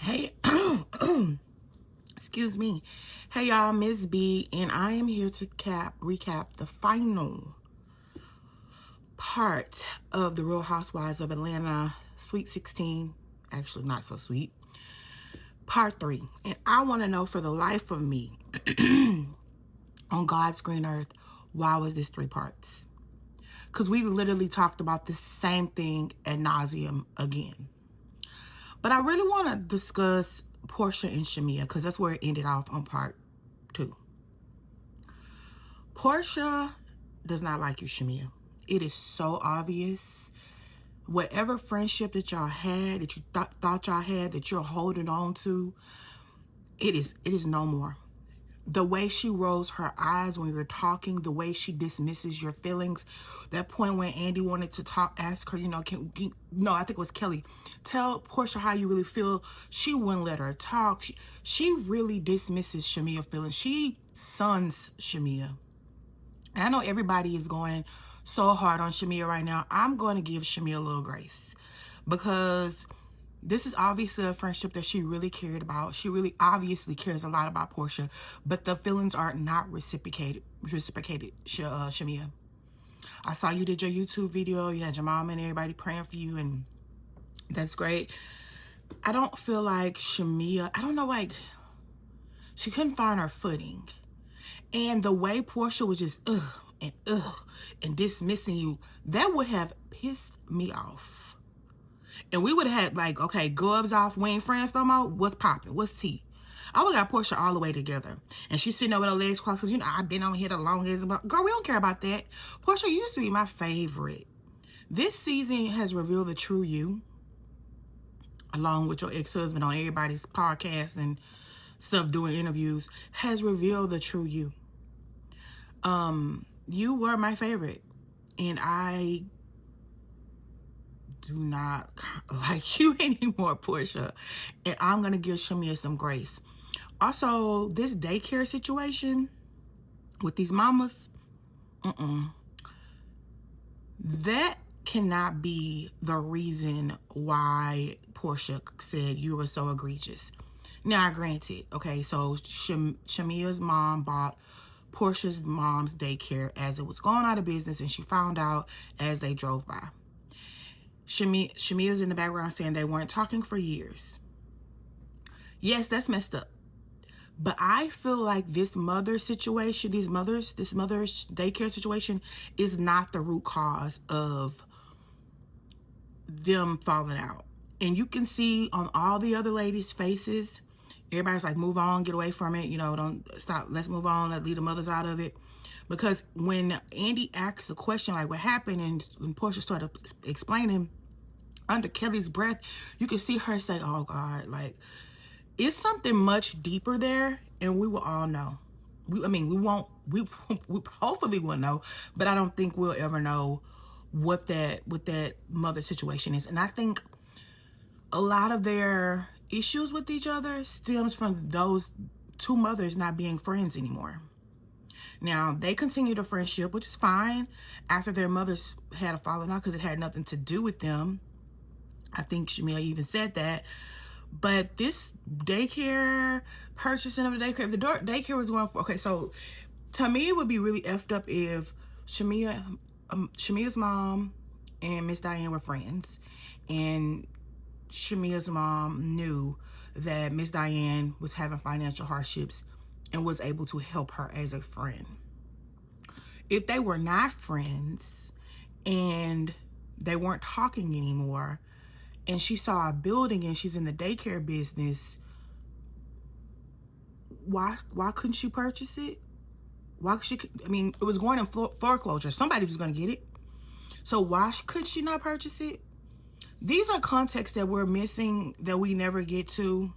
Hey, excuse me. Hey y'all, Miss B, and I am here to recap the final part of the Real Housewives of Atlanta Sweet 16. Actually, not so sweet. Part 3. And I want to know for the life of me, on God's green earth, why was this 3 parts? Because we literally talked about the same thing ad nauseum again. But I really want to discuss Porsha and Shamia because that's where it ended off on part 2. Porsha does not like you, Shamia. It is so obvious. Whatever friendship that y'all had, that you thought y'all had, that you're holding on to, it is no more. The way she rolls her eyes when you're talking, the way she dismisses your feelings. That point when Andy wanted to ask her, no, I think it was Kelly, tell Porsha how you really feel. She wouldn't let her talk. She really dismisses Shamia's feelings. She suns Shamia. And I know everybody is going so hard on Shamia right now. I'm going to give Shamia a little grace because this is obviously a friendship that she really cared about. She really obviously cares a lot about Porsha, but the feelings are not reciprocated, Shamia. I saw you did your YouTube video. You had your mom and everybody praying for you, and that's great. I don't feel like Shamia, I don't know, like, she couldn't find her footing. And the way Porsha was just, and dismissing you, that would have pissed me off. And we would have had, like, okay, gloves off, we ain't friends no more. What's popping? What's tea? I would have got Porsha all the way together. And she's sitting there with her legs crossed because, I've been on here the longest. Girl, we don't care about that. Porsha used to be my favorite. This season has revealed the true you, along with your ex-husband on everybody's podcast and stuff, doing interviews, has revealed the true you. You were my favorite. And I do not like you anymore, Porsha. And I'm going to give Shamia some grace. Also, this daycare situation with these mamas, that cannot be the reason why Porsha said you were so egregious. Now, granted, okay, so Shamia's mom bought Porsha's mom's daycare as it was going out of business, and she found out as they drove by. Shamia's in the background saying they weren't talking for years. Yes, that's messed up. But I feel like this mother situation, this mother's daycare situation is not the root cause of them falling out. And you can see on all the other ladies' faces, everybody's like, move on, get away from it. Don't stop. Let's move on. Let's leave the mothers out of it. Because when Andy asks a question like what happened, and when Porsha started explaining under Kelly's breath, you can see her say, oh God, like, it's something much deeper there, and we will all know. We hopefully will know, but I don't think we'll ever know what that mother situation is. And I think a lot of their issues with each other stems from those 2 mothers not being friends anymore. Now, they continued a friendship, which is fine, after their mothers had a falling out because it had nothing to do with them. I think Shamia even said that. But this daycare, purchasing of the daycare, if the daycare was going for, okay, so to me it would be really effed up if Shamia's mom and Miss Diane were friends, and Shamia's mom knew that Miss Diane was having financial hardships and was able to help her as a friend. If they were not friends and they weren't talking anymore, and she saw a building and she's in the daycare business, why couldn't she purchase it? Why could she? I mean, it was going in foreclosure. Somebody was going to get it. So why could she not purchase it? These are contexts that we're missing, that we never get to.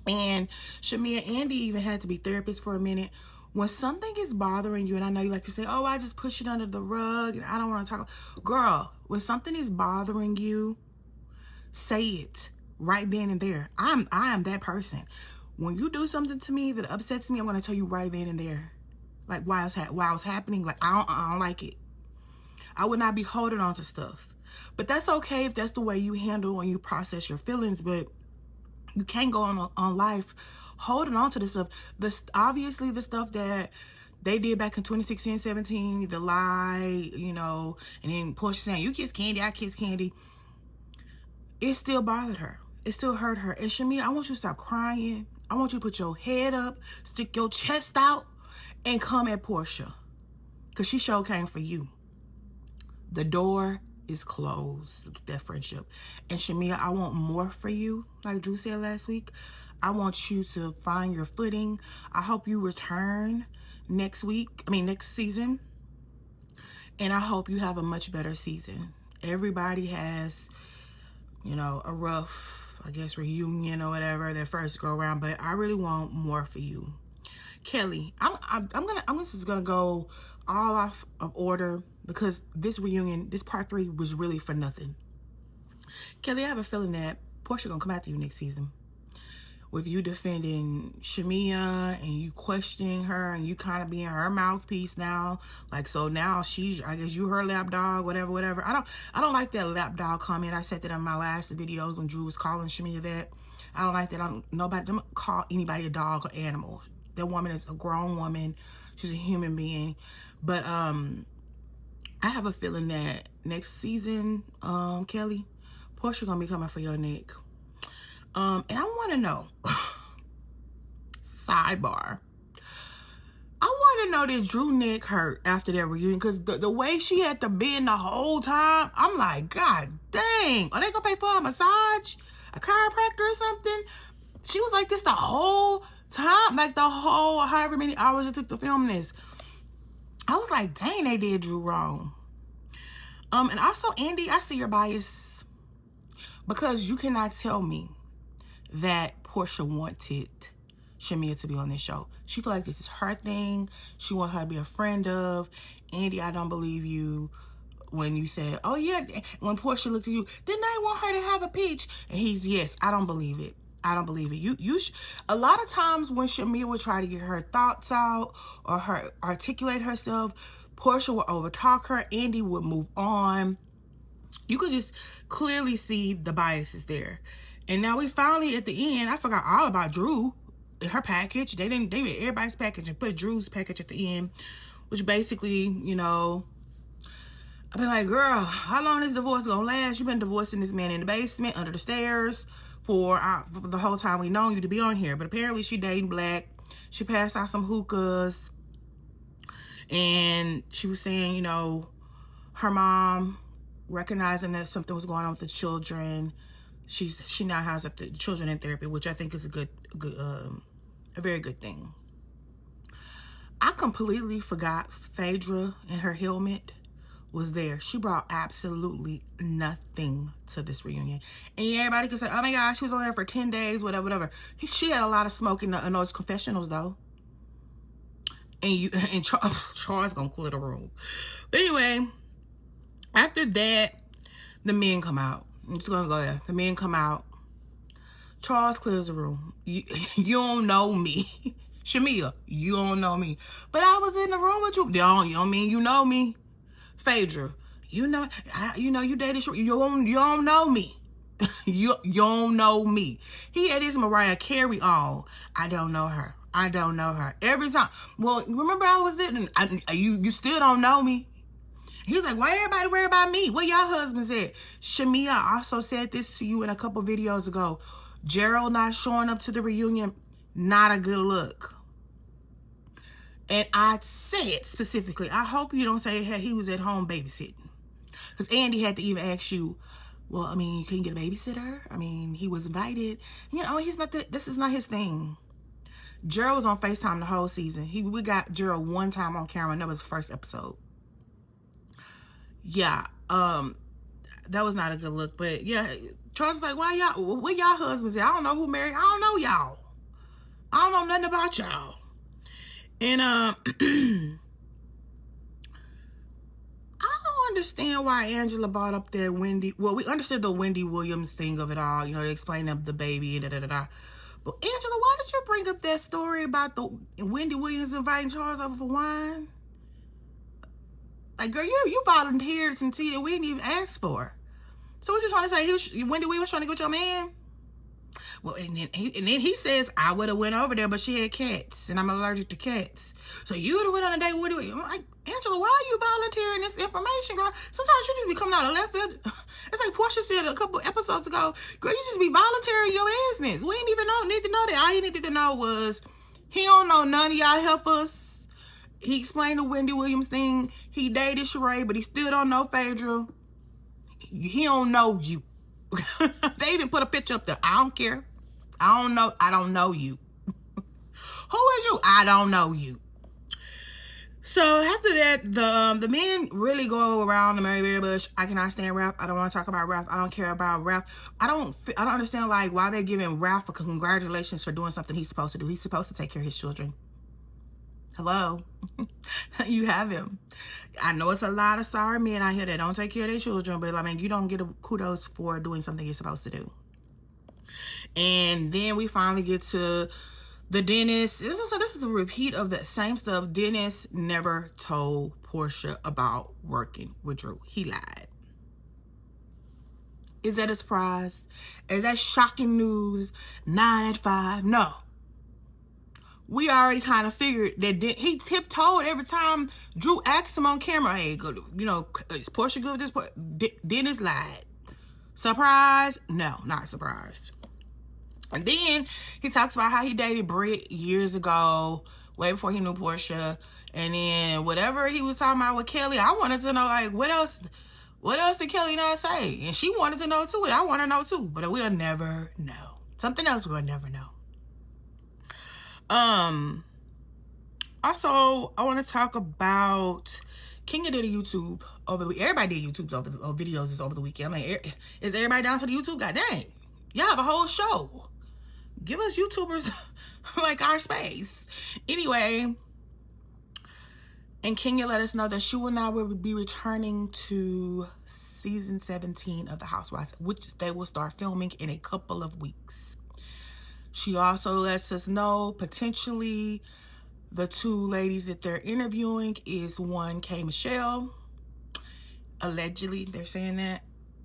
And Shamia and Andy even had to be therapists for a minute. When something is bothering you, and I know you like to say, oh, I just push it under the rug and I don't want to talk. Girl, when something is bothering you, say it right then and there. I am that person. When you do something to me that upsets me, I'm going to tell you right then and there, like why it's happening. Like I don't like it. I would not be holding on to stuff. But that's okay if that's the way you handle and you process your feelings. But You can't go on life holding on to this stuff. Obviously the stuff that they did back in 2016, 17, the lie, you know, and then Porsha saying, you kiss Candy, I kiss Candy. It still bothered her. It still hurt her. And Shamia, I want you to stop crying. I want you to put your head up, stick your chest out, and come at Porsha. Because she sure came for you. The door is closed with that friendship. And Shamia, I want more for you. Like Drew said last week, I want you to find your footing. I hope you return next season. And I hope you have a much better season. Everybody has, you know, a rough, I guess, reunion or whatever, their first go around, but I really want more for you. Kelly, I'm just gonna go all off of order because this reunion, this part 3 was really for nothing. Kelly, I have a feeling that Porsha gonna come after you next season. With you defending Shamia and you questioning her and you kind of being her mouthpiece now. Like, so now I guess you her lapdog, whatever. I don't like that lapdog comment. I said that in my last videos when Drew was calling Shamia that. I don't like that. Don't call anybody a dog or animal. That woman is a grown woman. She's a human being. But I have a feeling that next season, Kelly, Porsha gonna be coming for your neck. And I want to know, sidebar, I want to know that Drew neck hurt after that reunion, because the way she had to bend the whole time, I'm like, God dang, are they gonna pay for a massage, a chiropractor or something? She was like this the whole time, like the whole however many hours it took to film this. I was like, dang, they did Drew wrong. And also, Andy, I see your bias, because you cannot tell me that Porsha wanted Shamia to be on this show. She feel like this is her thing. She want her to be a friend of. Andy, I don't believe you when you said, oh yeah, when Porsha looked at you, didn't I want her to have a peach? And he's, yes, I don't believe it. I don't believe it. A lot of times when Shamia would try to get her thoughts out or articulate herself, Porsha would overtalk her. Andy would move on. You could just clearly see the biases there. And now we finally, at the end, I forgot all about Drew in her package. They made everybody's package and put Drew's package at the end, which basically, you know, I've been like, girl, how long is divorce gonna last? You've been divorcing this man in the basement, under the stairs, for the whole time we known you to be on here. But apparently she dating black. She passed out some hookahs. And she was saying, you know, her mom, recognizing that something was going on with the children, she now has the children in therapy, which I think is a very good thing. I completely forgot Phaedra and her helmet was there. She brought absolutely nothing to this reunion. And everybody could say, oh my gosh, she was only there for 10 days, whatever. She had a lot of smoke in those confessionals though. And Charles gonna clear the room. But anyway, after that, the men come out. I'm just gonna go there. The men come out. Charles clears the room. You don't know me. Shamia, you don't know me. But I was in the room with you. You don't mean you know me. Phaedra, you dated, you don't know me. you don't know me. He had his Mariah Carey on. I don't know her. Every time. Well, remember I was in, you still don't know me. He's like, why everybody worry about me? What y'all husbands at? Shamia also said this to you in a couple videos ago. Gerald not showing up to the reunion, not a good look. And I said specifically, I hope you don't say he was at home babysitting. Because Andy had to even ask you, well, I mean, you couldn't get a babysitter? I mean, he was invited. You know, this is not his thing. Gerald was on FaceTime the whole season. We got Gerald one time on camera, and that was the first episode. Yeah, that was not a good look. But yeah, Charles was like, why y'all, what y'all husbands at? I don't know who married. I don't know y'all. I don't know nothing about y'all. And I don't understand why Angela brought up that Wendy. Well, we understood the Wendy Williams thing of it all. You know, they explained up the baby and da-da-da-da. But Angela, why did you bring up that story about the Wendy Williams inviting Charles over for wine? Like, girl, you volunteered some tea that we didn't even ask for. So what you trying to say? Wendy Williams trying to get your man? Well, and then he says, I would have went over there, but she had cats, and I'm allergic to cats. So you would have went on a date with her. I'm like, Angela, why are you volunteering this information, girl? Sometimes you just be coming out of left field. It's like Porsha said a couple episodes ago, girl, you just be volunteering your business. We didn't even need to know that. All he needed to know was he don't know none of y'all heifers. He explained the Wendy Williams thing. He dated Sheree, but he still don't know Phaedra. He don't know you. They even put a picture up there. I don't care. I don't know you. Who is you? I don't know you. So after that, the men really go around the Mary Bush. I cannot stand Ralph. I don't want to talk about Ralph. I don't care about Ralph. I don't understand like why they're giving Ralph a congratulations for doing something he's supposed to do. He's supposed to take care of his children. Hello. You have him. I know it's a lot of sorry men out here that don't take care of their children, but I mean, you don't get a kudos for doing something you're supposed to do. And then we finally get to the dentist. This is a repeat of the same stuff. Dennis never told Porsha about working with Drew. He lied. Is that a surprise? Is that shocking news? 9 at 5? No. We already kind of figured that he tiptoed every time Drew asked him on camera, hey, is Porsha good with this? Dennis lied. Surprise? No, not surprised. And then he talks about how he dated Britt years ago, way before he knew Porsha. And then whatever he was talking about with Kelly, I wanted to know, like, what else did Kelly not say? And she wanted to know too, and I want to know too. But we'll never know. Something else we'll never know. Also, I want to talk about Kenya did a YouTube over the week. Everybody did YouTubes over the videos over the weekend. I mean, is everybody down to the YouTube? God dang. Y'all have a whole show. Give us YouTubers like our space. Anyway, and Kenya let us know that she will now be returning to season 17 of The Housewives, which they will start filming in a couple of weeks. She also lets us know potentially the two ladies that they're interviewing is one K Michelle. Allegedly, they're saying that.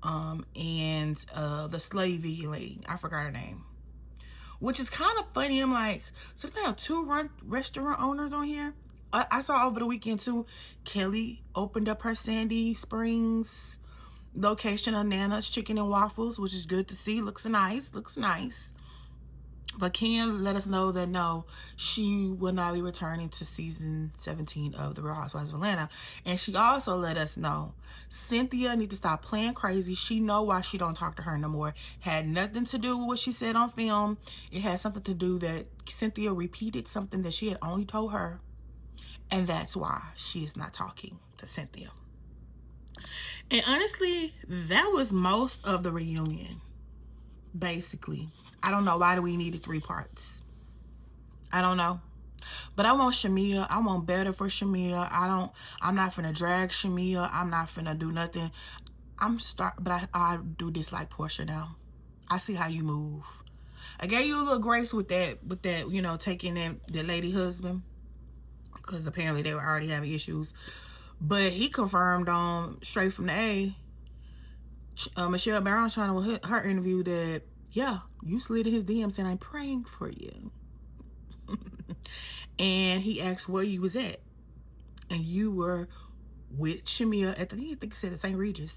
And the slutty vegan lady. I forgot her name. Which is kind of funny. I'm like, so they have two restaurant owners on here? I saw over the weekend too, Kelly opened up her Sandy Springs location of Nana's Chicken and Waffles, which is good to see. Looks nice. But Ken let us know that no, she will not be returning to season 17 of The Real Housewives of Atlanta. And she also let us know Cynthia needs to stop playing crazy. She know why she don't talk to her no more. Had nothing to do with what she said on film. It had something to do that Cynthia repeated something that she had only told her. And that's why she is not talking to Cynthia. And honestly, that was most of the reunion. Basically, I don't know why do we needed 3 parts. I don't know, but I want Shamia. I want better for Shamia. I'm not finna drag Shamia. I'm not finna do nothing. But I do dislike Porsha now. I see how you move. I gave you a little grace with that, taking the lady husband, because apparently they were already having issues. But he confirmed straight from the A. Michelle Brown trying with her interview that, yeah, you slid in his DM saying, I'm praying for you. And he asked where you was at. And you were with Shamia at I think he said the St. Regis.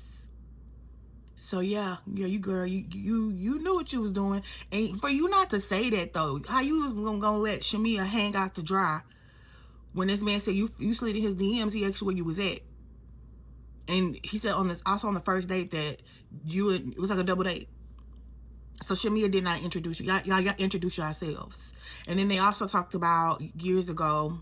So yeah, you girl, you knew what you was doing. And for you not to say that though, how you was gonna let Shamia hang out to dry when this man said you slid in his DMs, he asked you where you was at. And he said also on the first date that it was like a double date. So Shamia did not introduce you. Y'all introduce yourselves. And then they also talked about years ago,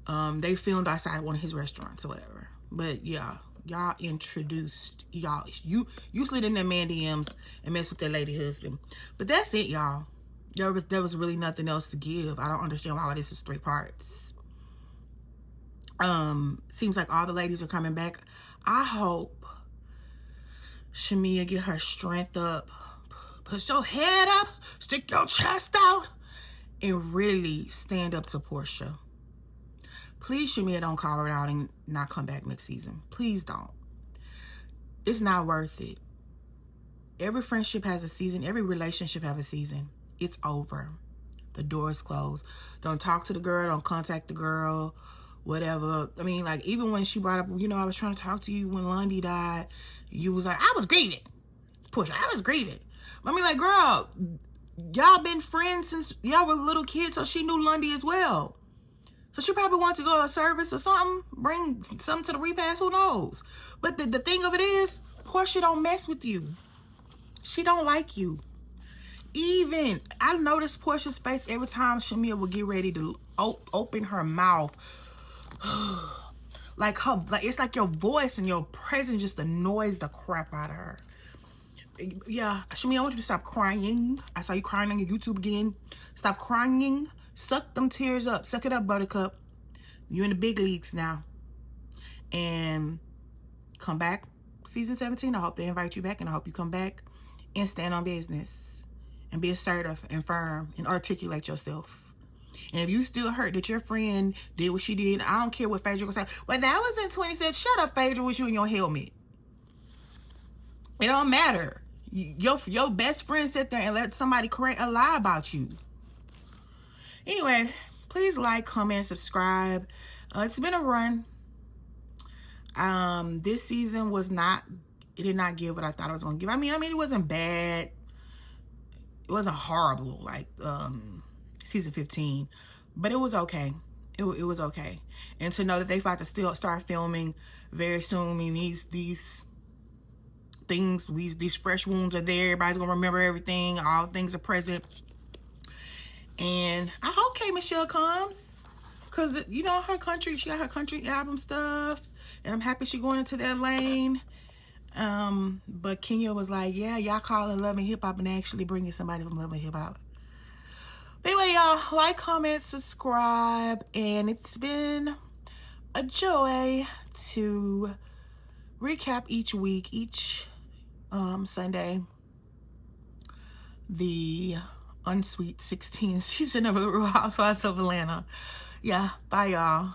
they filmed outside one of his restaurants or whatever. But yeah, y'all introduced y'all. You slid in that man DMs and messed with that lady husband. But that's it, y'all. There was really nothing else to give. I don't understand why this is 3 parts. Seems like all the ladies are coming back. I hope Shamia get her strength up, push your head up, stick your chest out, and really stand up to Porsha. Please, Shamia, don't call her out and not come back next season. Please don't. It's not worth it. Every friendship has a season. Every relationship has a season. It's over. The door is closed. Don't talk to the girl. Don't contact the girl. Whatever. I mean, like, even when she brought up, I was trying to talk to you when Lundy died. You was like, I was grieving. Push, I was grieving. I mean, like, girl, y'all been friends since y'all were little kids, so she knew Lundy as well. So she probably wants to go to a service or something, bring something to the repast, who knows? But the thing of it is, Porsha don't mess with you. She don't like you. Even, I noticed Porsha's face every time Shamia would get ready to open her mouth. like it's like your voice and your presence just annoys the crap out of her. Yeah, Shamia, I want you to stop crying. I saw you crying on your YouTube again. Stop crying. Suck them tears up. Suck it up, Buttercup. You're in the big leagues now. And come back season 17. I hope they invite you back, and I hope you come back and stand on business and be assertive and firm and articulate yourself. And if you still hurt that your friend did what she did, I don't care what Phaedra will say. Well, that was in 2017. Shut up, Phaedra, with you and your helmet. It don't matter. Your best friend sit there and let somebody create a lie about you. Anyway, please like, comment, subscribe. It's been a run. This season it did not give what I thought it was going to give. I mean, it wasn't bad. It wasn't horrible like season 15, but it was okay. It was okay. And to know that they about to still start filming very soon, I mean, these things, these fresh wounds are there. Everybody's gonna remember everything. All things are present. And I hope K. Michelle comes, because her country, she got her country album stuff, and I'm happy she going into that lane. But Kenya was like, yeah, y'all call it Love and Hip Hop and actually bringing somebody from Love and Hip Hop. But anyway, y'all, like, comment, subscribe, and it's been a joy to recap each week, each Sunday, the unsweet 16th season of The Real Housewives of Atlanta. Yeah, bye, y'all.